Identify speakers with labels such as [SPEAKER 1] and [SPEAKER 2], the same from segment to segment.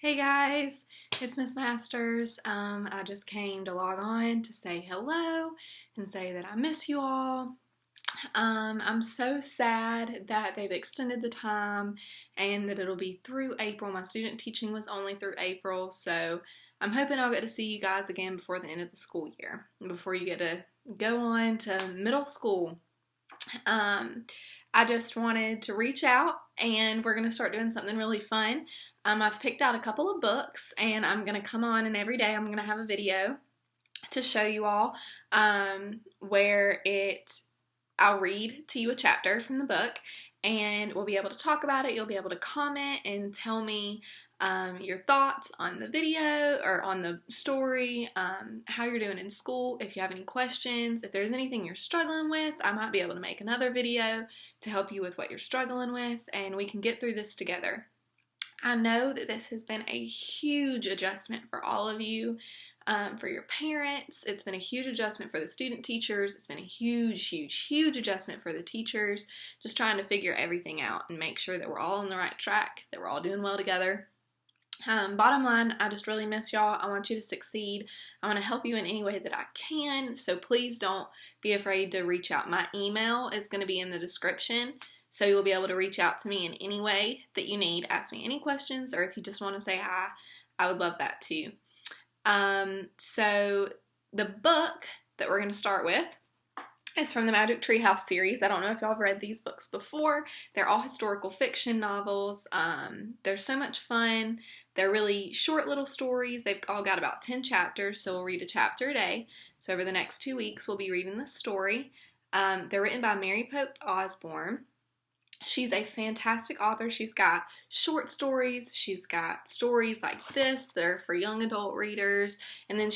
[SPEAKER 1] Hey guys, it's Miss Masters. I just came to log on to say hello and say that I miss you all. I'm so sad that they've extended the time and that it'll be through April. My student teaching was only through April, so I'm hoping I'll get to see you guys again before the end of the school year, before you get to go on to middle school. I just wanted to reach out and we're going to start doing something really fun. I've picked out a couple of books and I'm going to come on and every day I'm going to have a video to show you all where I'll read to you a chapter from the book and we'll be able to talk about it. You'll be able to comment and tell me your thoughts on the video or on the story, how you're doing in school, if you have any questions, if there's anything you're struggling with. I might be able to make another video to help you with what you're struggling with, and we can get through this together. I know that this has been a huge adjustment for all of you, for your parents. It's been a huge adjustment for the student teachers. It's been a huge, huge, huge adjustment for the teachers, just trying to figure everything out and make sure that we're all on the right track, that we're all doing well together. Bottom line, I just really miss y'all. I want you to succeed. I want to help you in any way that I can, so please don't be afraid to reach out. My email is going to be in the description, so you'll be able to reach out to me in any way that you need. Ask me any questions, or if you just want to say hi, I would love that too. So the book that we're going to start with is from the Magic Treehouse series. I don't know if y'all have read these books before. They're all historical fiction novels. They're so much fun. They're really short little stories. They've all got about 10 chapters, so we'll read a chapter a day. So over the next 2 weeks, we'll be reading this story. They're written by Mary Pope Osborne. She's a fantastic author. She's got short stories. She's got stories like this that are for young adult readers, and then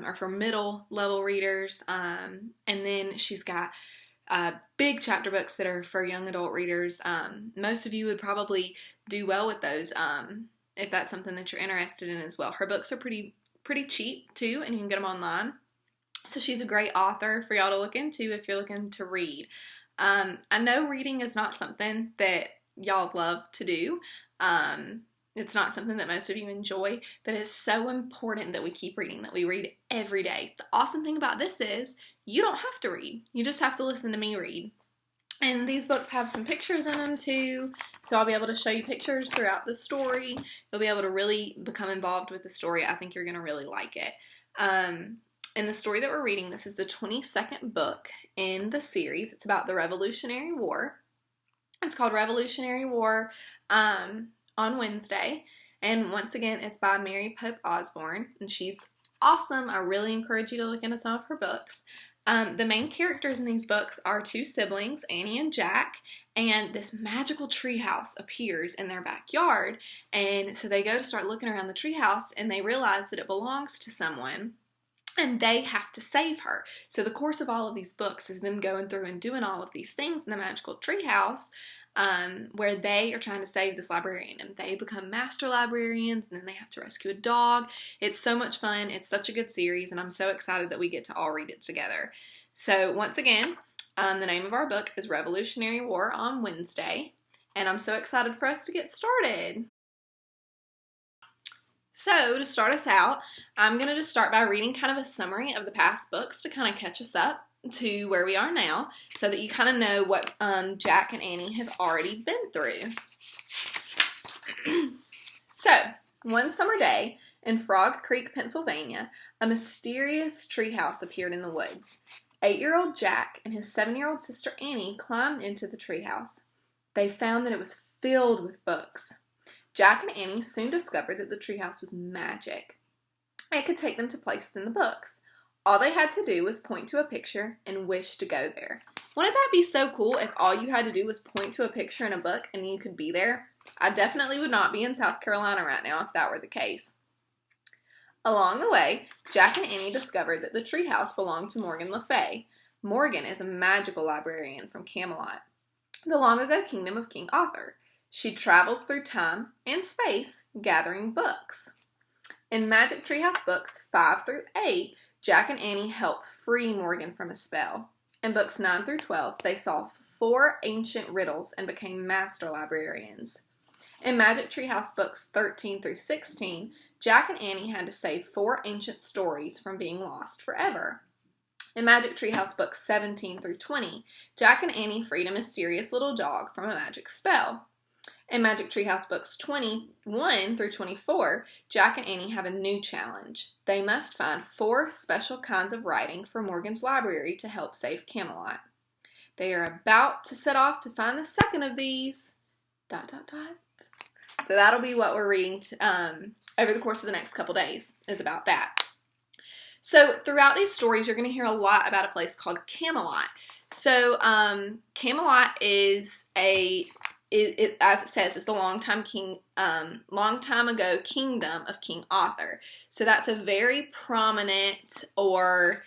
[SPEAKER 1] or for middle level readers. And then she's got big chapter books that are for young adult readers. Most of you would probably do well with those if that's something that you're interested in as well. Her books are pretty cheap too, and you can get them online. So she's a great author for y'all to look into if you're looking to read. I know reading is not something that y'all love to do. It's not something that most of you enjoy, but it's so important that we keep reading, that we read every day. The awesome thing about this is you don't have to read. You just have to listen to me read. And these books have some pictures in them too, so I'll be able to show you pictures throughout the story. You'll be able to really become involved with the story. I think you're going to really like it. In the story that we're reading, this is the 22nd book in the series. It's about the Revolutionary War. It's called Revolutionary War on Wednesday. And once again, it's by Mary Pope Osborne, and she's awesome. I really encourage you to look into some of her books. The main characters in these books are two siblings, Annie and Jack, and this magical treehouse appears in their backyard. And so they go to start looking around the treehouse, and they realize that it belongs to someone, and they have to save her. So the course of all of these books is them going through and doing all of these things in the magical treehouse, where they are trying to save this librarian, and they become master librarians, and then they have to rescue a dog. It's so much fun. It's such a good series, and I'm so excited that we get to all read it together. So once again, the name of our book is Revolutionary War on Wednesday, and I'm so excited for us to get started. So to start us out, I'm going to just start by reading kind of a summary of the past books to kind of catch us up to where we are now, so that you kind of know what Jack and Annie have already been through. So, one summer day in Frog Creek, Pennsylvania, a mysterious treehouse appeared in the woods. 8-year-old Jack and his 7-year-old sister Annie climbed into the treehouse. They found that it was filled with books. Jack and Annie soon discovered that the treehouse was magic. It could take them to places in the books. All they had to do was point to a picture and wish to go there. Wouldn't that be so cool if all you had to do was point to a picture in a book and you could be there? I definitely would not be in South Carolina right now if that were the case. Along the way, Jack and Annie discovered that the treehouse belonged to Morgan Le Fay. Morgan is a magical librarian from Camelot, the long-ago kingdom of King Arthur. She travels through time and space, gathering books. In Magic Treehouse books 5 through 8, Jack and Annie help free Morgan from a spell. In books 9 through 12, they solve 4 ancient riddles and became master librarians. In Magic Tree House books 13 through 16, Jack and Annie had to save 4 ancient stories from being lost forever. In Magic Tree House books 17 through 20, Jack and Annie freed a mysterious little dog from a magic spell. In Magic Tree House books 21 through 24, Jack and Annie have a new challenge. They must find 4 special kinds of writing for Morgan's library to help save Camelot. They are about to set off to find the second of these. ... So that'll be what we're reading over the course of the next couple days, is about that. So throughout these stories, you're going to hear a lot about a place called Camelot. So Camelot is as it says, is the long time ago kingdom of King Arthur. So that's a very prominent or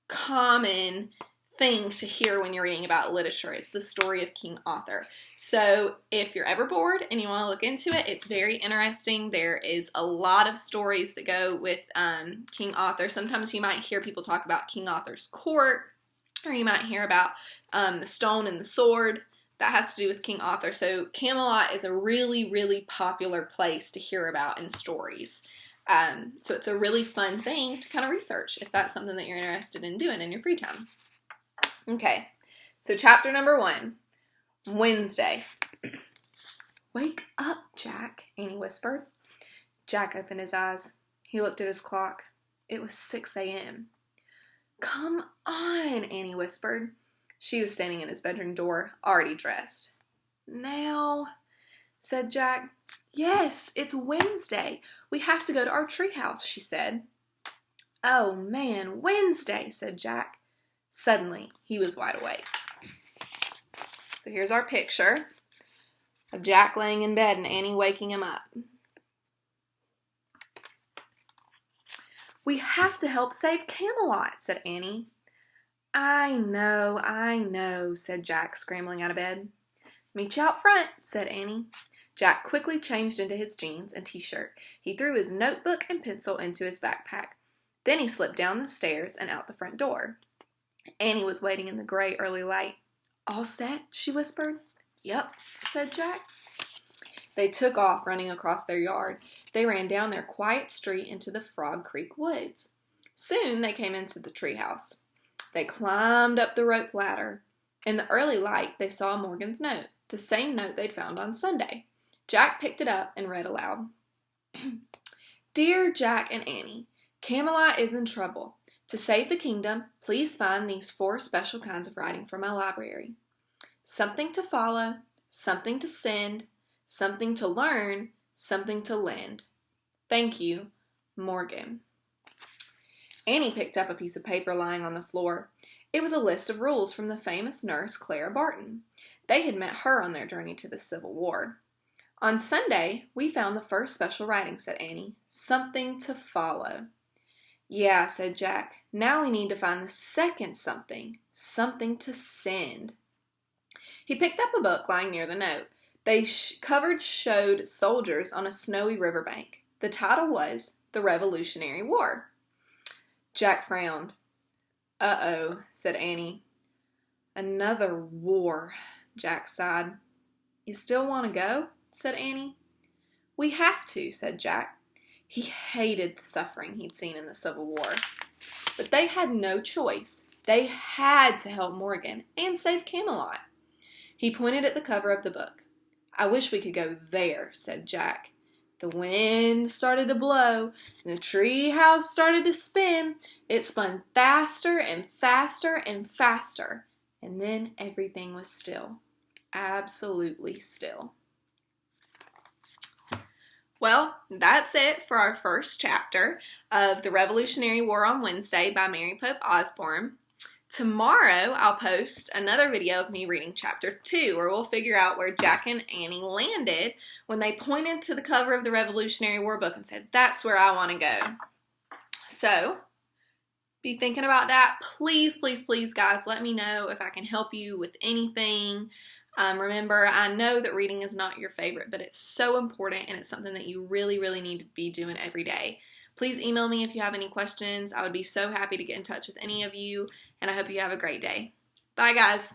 [SPEAKER 1] common thing to hear when you're reading about literature. It's the story of King Arthur. So if you're ever bored and you want to look into it, it's very interesting. There is a lot of stories that go with King Arthur. Sometimes you might hear people talk about King Arthur's court, or you might hear about the stone and the sword. That has to do with King Arthur. So Camelot is a really, really popular place to hear about in stories. So it's a really fun thing to kind of research if that's something that you're interested in doing in your free time. Okay, so chapter number 1, Wednesday. Wake up, Jack, Annie whispered. Jack opened his eyes. He looked at his clock. It was 6 a.m. Come on, Annie whispered. She was standing in his bedroom door, already dressed. Now, said Jack. Yes, it's Wednesday. We have to go to our treehouse, she said. Oh, man, Wednesday, said Jack. Suddenly, he was wide awake. So here's our picture of Jack laying in bed and Annie waking him up. We have to help save Camelot, said Annie. I know, said Jack, scrambling out of bed. Meet you out front, said Annie. Jack quickly changed into his jeans and t-shirt. He threw his notebook and pencil into his backpack. Then he slipped down the stairs and out the front door. Annie was waiting in the gray early light. All set? She whispered. Yep, said Jack. They took off, running across their yard. They ran down their quiet street into the Frog Creek woods. Soon they came into the treehouse. They climbed up the rope ladder. In the early light, they saw Morgan's note, the same note they'd found on Sunday. Jack picked it up and read aloud. Dear Jack and Annie, Camelot is in trouble. To save the kingdom, please find these 4 special kinds of writing from my library. Something to follow, something to send, something to learn, something to lend. Thank you, Morgan. Annie picked up a piece of paper lying on the floor. It was a list of rules from the famous nurse Clara Barton. They had met her on their journey to the Civil War. On Sunday, we found the first special writing, said Annie. Something to follow. Yeah, said Jack. Now we need to find the second something. Something to send. He picked up a book lying near the note. The cover showed soldiers on a snowy riverbank. The title was The Revolutionary War. Jack frowned. Uh-oh, said Annie. Another war, Jack sighed. You still want to go? Said Annie. We have to, said Jack. He hated the suffering he'd seen in the Civil War. But they had no choice. They had to help Morgan and save Camelot. He pointed at the cover of the book. I wish we could go there, said Jack. The wind started to blow, and the tree house started to spin. It spun faster and faster and faster, and then everything was still. Absolutely still. Well, that's it for our first chapter of The Revolutionary War on Wednesday by Mary Pope Osborne. Tomorrow, I'll post another video of me reading chapter 2, where we'll figure out where Jack and Annie landed when they pointed to the cover of the Revolutionary War book and said, that's where I want to go. So, be thinking about that. Please, please, please, guys, let me know if I can help you with anything. Remember, I know that reading is not your favorite, but it's so important, and it's something that you really, really need to be doing every day. Please email me if you have any questions. I would be so happy to get in touch with any of you, and I hope you have a great day. Bye, guys.